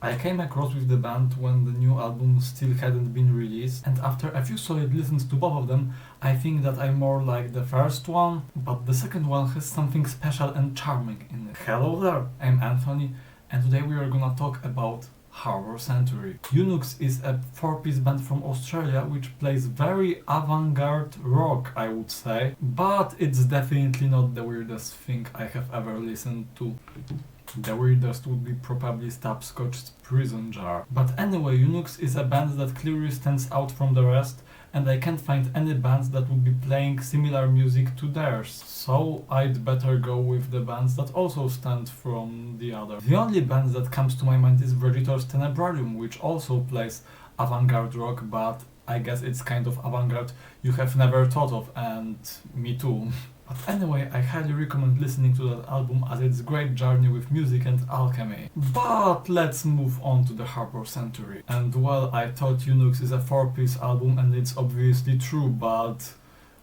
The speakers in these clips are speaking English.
I came across with the band when the new album still hadn't been released, and after a few solid listens to both of them, I think that I more like the first one, but the second one has something special and charming in it. Hello there, I'm Anthony, and today we are gonna talk about Harbour Century. Eunuchs is a four-piece band from Australia which plays very avant-garde rock, I would say, but it's definitely not the weirdest thing I have ever listened to. The weirdest would be probably Stapscotch's Prison Jar. But anyway, Eunuchs is a band that clearly stands out from the rest, and I can't find any bands that would be playing similar music to theirs. So I'd better go with the bands that also stand from the other. The only band that comes to my mind is Vegetor's Tenebrarium, which also plays avant-garde rock, but I guess it's kind of avant-garde you have never thought of, and me too. But anyway, I highly recommend listening to that album as it's a great journey with music and alchemy. But let's move on to the Harbour Century. And well, I thought Eunuchs is a four-piece album and it's obviously true, but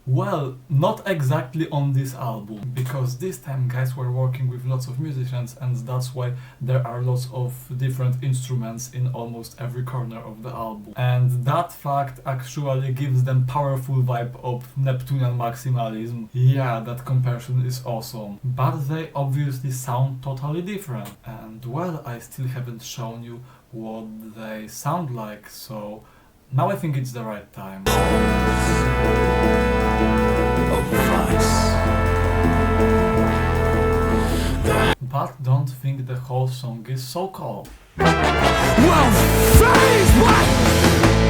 well, not exactly on this album, because this time guys were working with lots of musicians, and that's why there are lots of different instruments in almost every corner of the album. And that fact actually gives them powerful vibe of Neptunian maximalism. Yeah, that comparison is awesome. But they obviously sound totally different. And well, I still haven't shown you what they sound like, so now I think it's the right time. But don't think the whole song is so cool. Well, face what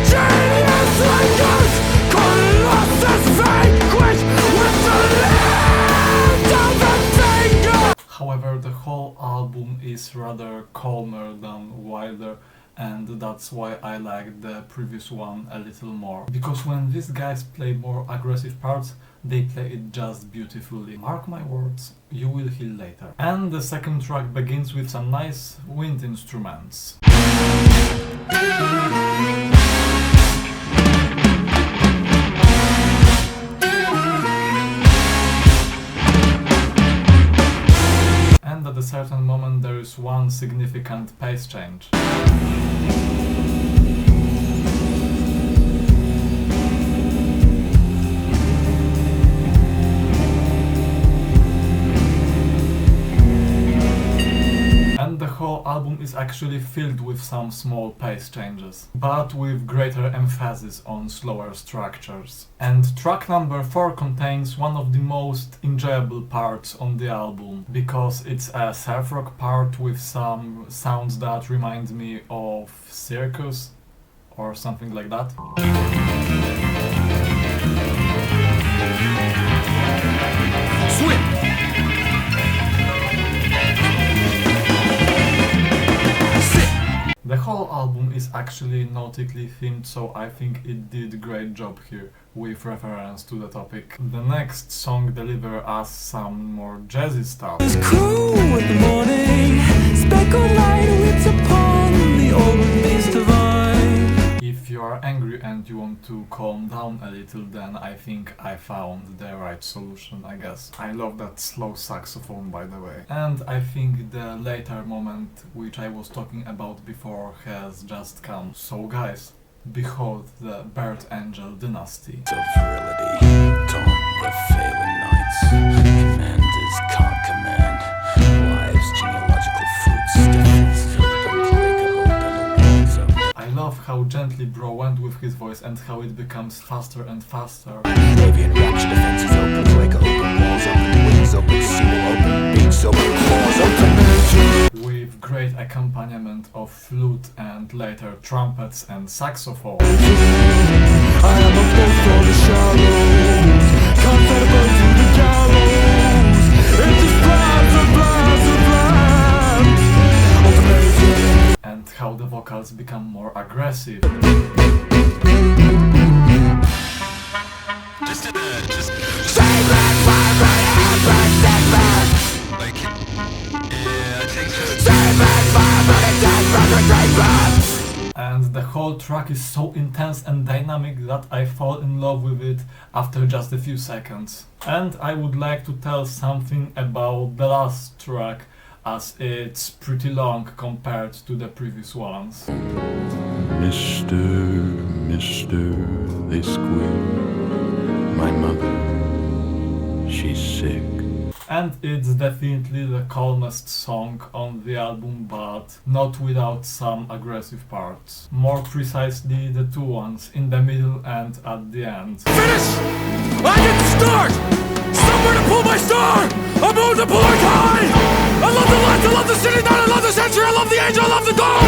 genius lingers, Colossus vanquished with the lift of the finger. However, the whole album is rather calmer than wilder, and that's why I like the previous one a little more. Because when these guys play more aggressive parts, they play it just beautifully. Mark my words, you will heal later. And the second track begins with some nice wind instruments. And at a certain moment there is one significant pace change. The whole album is actually filled with some small pace changes, but with greater emphasis on slower structures. And track number 4 contains one of the most enjoyable parts on the album, because it's a surf rock part with some sounds that remind me of circus or something like that. Swim! The whole album is actually nautically themed, so I think it did a great job here with reference to the topic. The next song delivers us some more jazzy stuff. It's cool in the morning, speckled light whips upon the old beast divine. If you are angry and you want to calm down a little, then I think I found the right solution, I guess. I love that slow saxophone, by the way. And I think the later moment, which I was talking about before, has just come. So guys, behold the Bird Angel Dynasty. Of virility, taunt the failing knights. Commanders can't command. Wives, genealogical fruits, stiffens, I love how gently Bro went with his voice and how it becomes faster and faster. Avian rapture, defenses open, break open, walls open, wings open, seal open, beaks open, claws open. With great accompaniment of flute and later trumpets and saxophone. I am a boat for the shallows, comfortable to the gallows. It is plans and plans and plans. Ultimately. And how the vocals become more aggressive. And the whole track is so intense and dynamic that I fall in love with it after just a few seconds. And I would like to tell something about the last track. as it's pretty long compared to the previous ones. Mister, they squeal. My mother, she's sick. And it's definitely the calmest song on the album, but not without some aggressive parts. More precisely the two ones, in the middle and at the end. Finish! I didn't start! Somewhere to pull my star! I'm on the polar tide! I love the lights, I love the city night, I love the century, I love the age, I love the gold!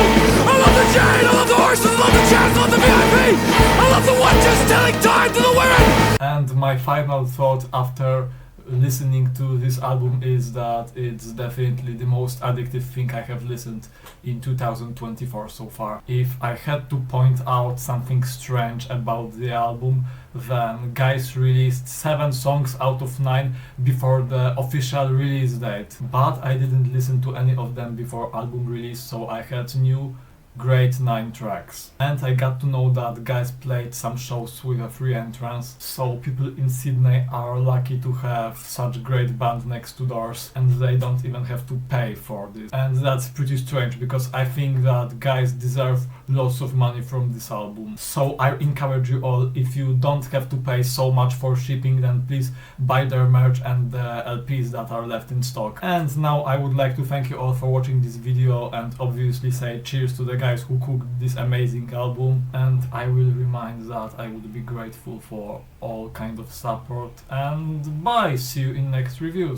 I love the jade, I love the horses, I love the chance, I love the VIP! I love the one just telling time to the women! And my final thought after listening to this album is that it's definitely the most addictive thing I have listened in 2024 so far. If I had to point out something strange about the album, then guys released 7 songs out of 9 before the official release date, but I didn't listen to any of them before album release, so I had new great 9 tracks. And I got to know that guys played some shows with a free entrance, so people in Sydney are lucky to have such great band next to doors and they don't even have to pay for this. And that's pretty strange because I think that guys deserve lots of money from this album. So I encourage you all, if you don't have to pay so much for shipping, then please buy their merch and the LPs that are left in stock. And now I would like to thank you all for watching this video and obviously say cheers to the guys who cooked this amazing album, and I will remind that I would be grateful for all kind of support, and bye, see you in next reviews.